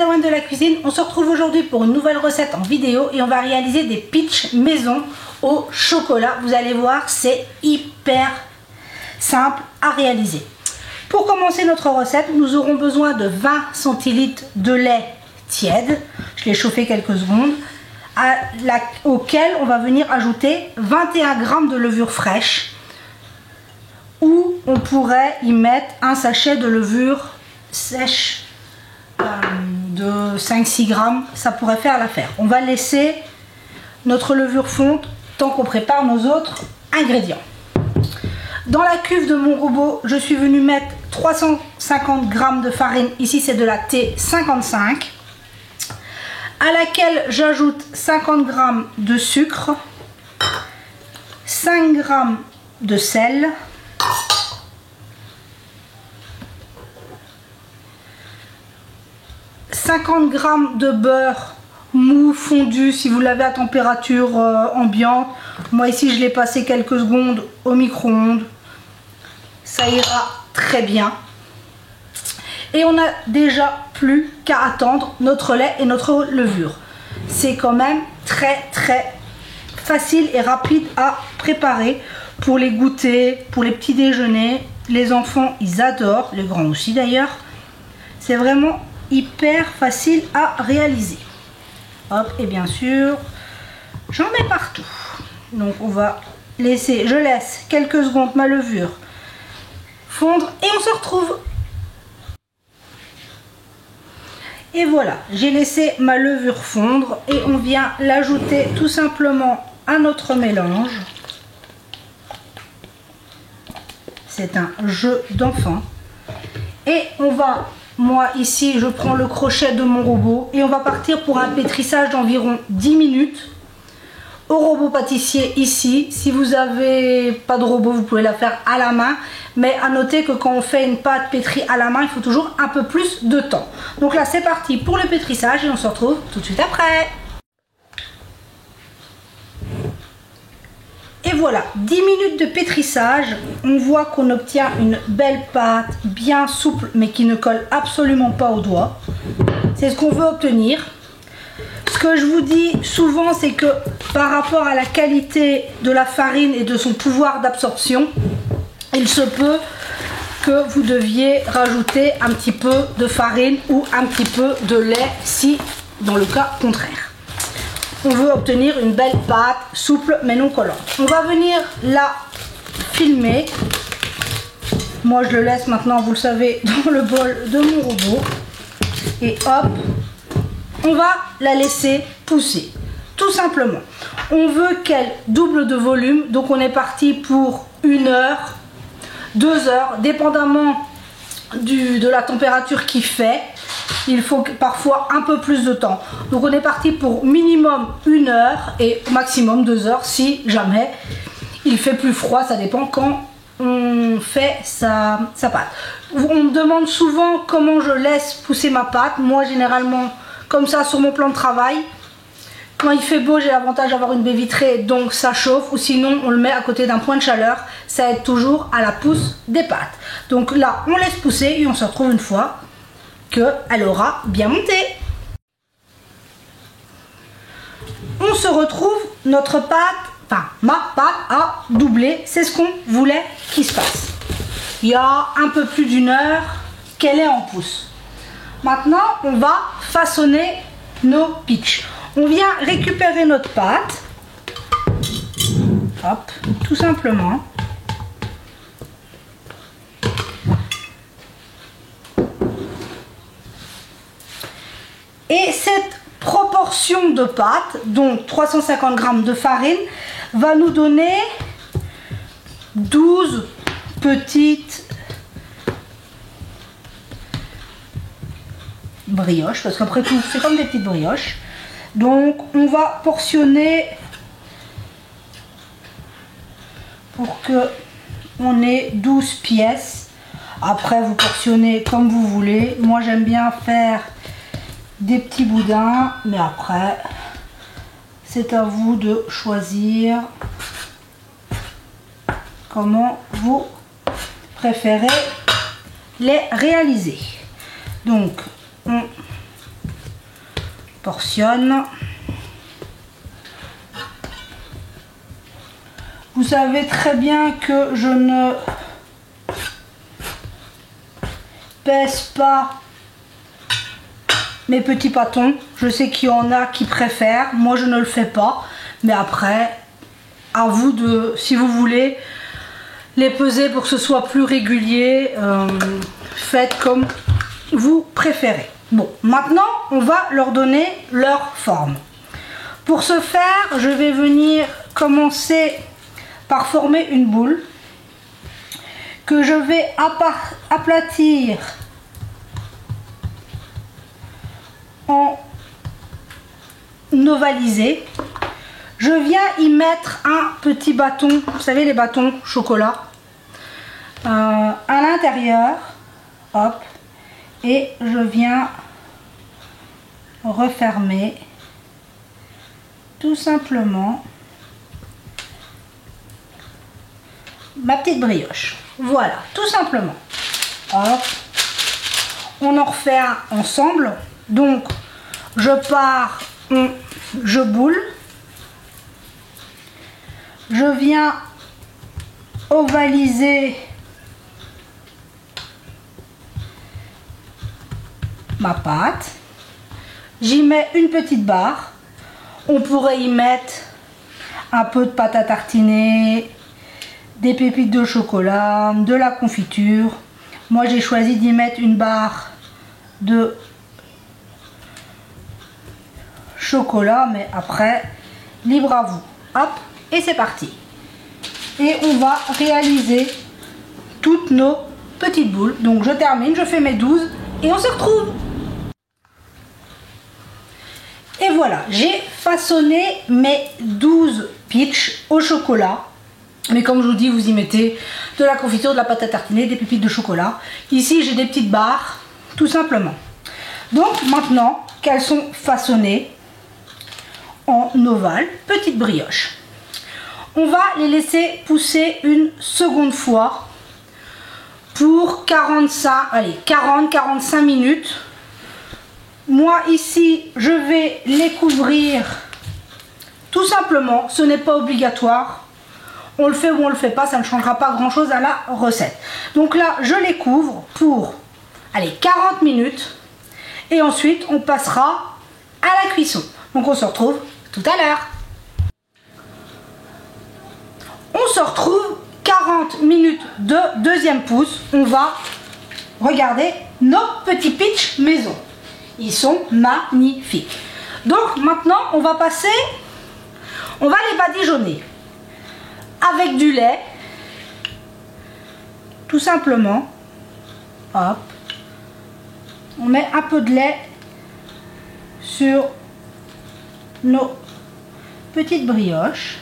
Padawan de la cuisine, on se retrouve aujourd'hui pour une nouvelle recette en vidéo et on va réaliser des peach maison au chocolat. Vous allez voir, c'est hyper simple à réaliser. Pour commencer notre recette, nous aurons besoin de 20 centilitres de lait tiède. Je l'ai chauffé quelques secondes. Auquel on va venir ajouter 21 g de levure fraîche. Ou on pourrait y mettre un sachet de levure sèche de 5-6 g, ça pourrait faire l'affaire. On va laisser notre levure fondre tant qu'on prépare nos autres ingrédients. Dans la cuve de mon robot, je suis venue mettre 350 g de farine, ici c'est de la T55, à laquelle j'ajoute 50 g de sucre, 5 g de sel, 50 g de beurre mou fondu si vous l'avez à température ambiante. Moi ici je l'ai passé quelques secondes au micro-ondes, ça ira très bien. Et on n'a déjà plus qu'à attendre notre lait et notre levure. C'est quand même très facile et rapide à préparer pour les goûters, pour les petits déjeuners. Les enfants ils adorent, les grands aussi d'ailleurs. C'est vraiment hyper facile à réaliser. Hop, et bien sûr j'en mets partout. Donc on va laisser, je laisse quelques secondes ma levure fondre et on se retrouve. Et voilà, j'ai laissé ma levure fondre et on vient l'ajouter tout simplement à notre mélange. C'est un jeu d'enfant. Et on va, moi ici je prends le crochet de mon robot et on va partir pour un pétrissage d'environ 10 minutes au robot pâtissier ici. Si vous n'avez pas de robot, vous pouvez la faire à la main, mais à noter que quand on fait une pâte pétrie à la main, il faut toujours un peu plus de temps. Donc là c'est parti pour le pétrissage et on se retrouve tout de suite après. Et voilà, 10 minutes de pétrissage, on voit qu'on obtient une belle pâte bien souple mais qui ne colle absolument pas aux doigts. C'est ce qu'on veut obtenir. Ce que je vous dis souvent, c'est que par rapport à la qualité de la farine et de son pouvoir d'absorption, il se peut que vous deviez rajouter un petit peu de farine ou un petit peu de lait si dans le cas contraire. On veut obtenir une belle pâte souple mais non collante. On va venir la filmer. Moi je le laisse maintenant, vous le savez, dans le bol de mon robot. Et hop, on va la laisser pousser. Tout simplement. On veut qu'elle double de volume. Donc on est parti pour 1 heure, 2 heures, dépendamment de la température qu'il fait. Il faut parfois un peu plus de temps. Donc on est parti pour minimum 1 heure et maximum 2 heures si jamais il fait plus froid. Ça dépend quand on fait sa pâte. On me demande souvent comment je laisse pousser ma pâte. Moi généralement comme ça sur mon plan de travail. Quand il fait beau, j'ai l'avantage d'avoir une baie vitrée, donc ça chauffe. Ou sinon on le met à côté d'un point de chaleur. Ça aide toujours à la pousse des pâtes. Donc là on laisse pousser et on se retrouve une fois qu'elle aura bien monté. On se retrouve, notre pâte, enfin ma pâte a doublé, c'est ce qu'on voulait qu'il se passe. Il y a un peu plus d'1 heure qu'elle est en pousse. Maintenant on va façonner nos peach. On vient récupérer notre pâte, hop, tout simplement. Et cette proportion de pâte, donc 350 g de farine, va nous donner 12 petites brioches, parce qu'après tout, c'est comme des petites brioches. Donc, on va portionner pour que on ait 12 pièces. Après, vous portionnez comme vous voulez. Moi, j'aime bien faire des petits boudins, mais après c'est à vous de choisir comment vous préférez les réaliser. Donc on portionne. Vous savez très bien que je ne pèse pas mes petits pâtons. Je sais qu'il y en a qui préfèrent. Moi, je ne le fais pas. Mais après, à vous de, si vous voulez, les peser pour que ce soit plus régulier. Faites comme vous préférez. Bon, maintenant, on va leur donner leur forme. Pour ce faire, je vais venir commencer par former une boule que je vais aplatir en ovalisé. Je viens y mettre un petit bâton, vous savez les bâtons chocolat, à l'intérieur, hop, et je viens refermer tout simplement ma petite brioche. Voilà, tout simplement. Hop. On en refait un ensemble. Donc, je pars, je boule. Je viens ovaliser ma pâte. J'y mets une petite barre. On pourrait y mettre un peu de pâte à tartiner, des pépites de chocolat, de la confiture. Moi, j'ai choisi d'y mettre une barre de chocolat, mais après, libre à vous. Hop, et c'est parti. Et on va réaliser toutes nos petites boules. Donc, je termine, je fais mes 12 et on se retrouve. Et voilà, j'ai façonné mes 12 peach au chocolat. Mais comme je vous dis, vous y mettez de la confiture, de la pâte à tartiner, des pépites de chocolat. Ici, j'ai des petites barres, tout simplement. Donc maintenant qu'elles sont façonnées en ovale, petite brioche, on va les laisser pousser une seconde fois pour 40-45 minutes. Moi ici, je vais les couvrir tout simplement, ce n'est pas obligatoire. On le fait ou on le fait pas, ça ne changera pas grand chose à la recette. Donc là, je les couvre pour 40 minutes et ensuite on passera à la cuisson. Donc on se retrouve tout à l'heure. On se retrouve 40 minutes de deuxième pouce. On va regarder nos petits pitchs maison. Ils sont magnifiques. Donc maintenant, on va les badigeonner avec du lait, tout simplement. Hop, on met un peu de lait sur nos petites brioches.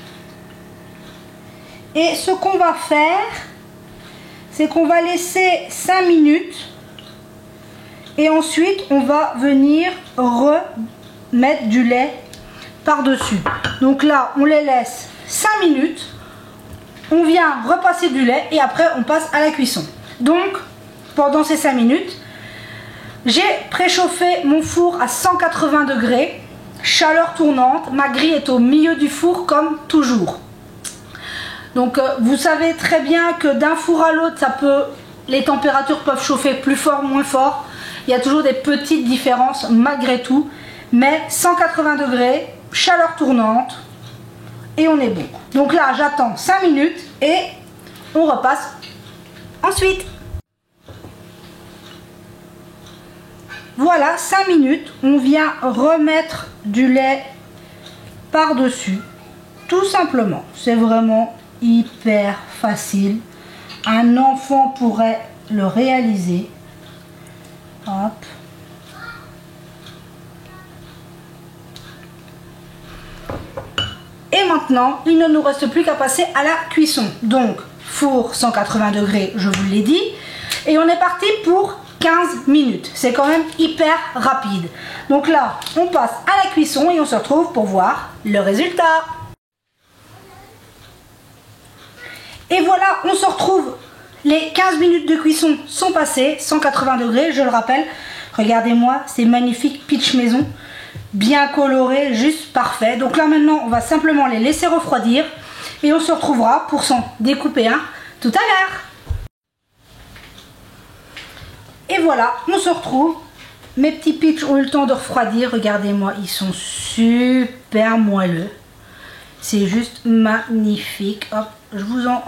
Et ce qu'on va faire, c'est qu'on va laisser 5 minutes et ensuite on va venir remettre du lait par-dessus. Donc là, on les laisse 5 minutes. On vient repasser du lait et après on passe à la cuisson. Donc pendant ces 5 minutes, j'ai préchauffé mon four à 180 degrés, chaleur tournante. Ma grille est au milieu du four comme toujours. Donc vous savez très bien que d'un four à l'autre, les températures peuvent chauffer plus fort, moins fort. Il y a toujours des petites différences malgré tout. Mais 180 degrés, chaleur tournante. Et on est bon. Donc là, j'attends 5 minutes et on repasse ensuite. Voilà, 5 minutes. On vient remettre du lait par-dessus. Tout simplement. C'est vraiment hyper facile. Un enfant pourrait le réaliser. Hop. Et maintenant, il ne nous reste plus qu'à passer à la cuisson. Donc, four 180 degrés, je vous l'ai dit. Et on est parti pour 15 minutes. C'est quand même hyper rapide. Donc là, on passe à la cuisson et on se retrouve pour voir le résultat. Et voilà, on se retrouve. Les 15 minutes de cuisson sont passées, 180 degrés, je le rappelle. Regardez-moi, c'est magnifique, pitch maison. bien coloré, juste parfait. Donc là maintenant, on va simplement les laisser refroidir et on se retrouvera pour s'en découper un tout à l'heure. Et voilà, on se retrouve. Mes petits pitchs ont eu le temps de refroidir. Regardez-moi, ils sont super moelleux. C'est juste magnifique. Hop, je vous en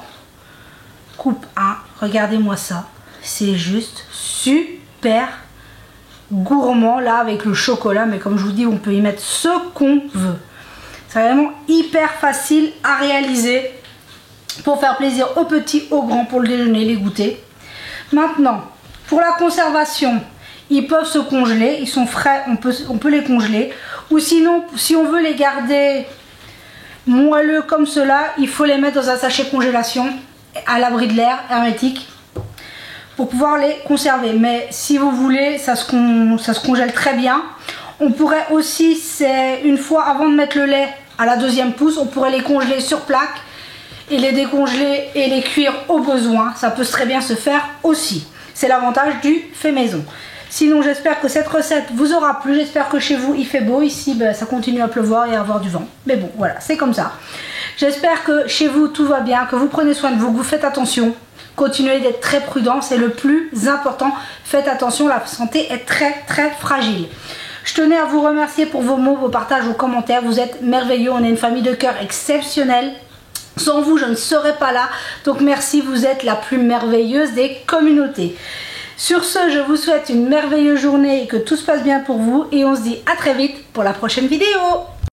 coupe un. Regardez-moi ça. C'est juste super gourmand là avec le chocolat. Mais comme je vous dis, on peut y mettre ce qu'on veut. C'est vraiment hyper facile à réaliser pour faire plaisir aux petits, aux grands, pour le déjeuner, les goûter. Maintenant, pour la conservation, ils peuvent se congeler, ils sont frais, on peut les congeler. Ou sinon, si on veut les garder moelleux comme cela, il faut les mettre dans un sachet congélation à l'abri de l'air, hermétique, pour pouvoir les conserver. Mais si vous voulez, ça se congèle très bien. On pourrait aussi, c'est une fois avant de mettre le lait à la deuxième pousse, on pourrait les congeler sur plaque et les décongeler et les cuire au besoin. Ça peut très bien se faire aussi. C'est l'avantage du fait maison. Sinon, j'espère que cette recette vous aura plu. J'espère que chez vous, il fait beau. Ici, ben, ça continue à pleuvoir et à avoir du vent. Mais bon, voilà, c'est comme ça. J'espère que chez vous, tout va bien, que vous prenez soin de vous, que vous faites attention. Continuez d'être très prudent, c'est le plus important. Faites attention, la santé est très, très fragile. Je tenais à vous remercier pour vos mots, vos partages, vos commentaires. Vous êtes merveilleux. On est une famille de cœur exceptionnelle. Sans vous, je ne serais pas là. Donc merci, vous êtes la plus merveilleuse des communautés. Sur ce, je vous souhaite une merveilleuse journée et que tout se passe bien pour vous. Et on se dit à très vite pour la prochaine vidéo.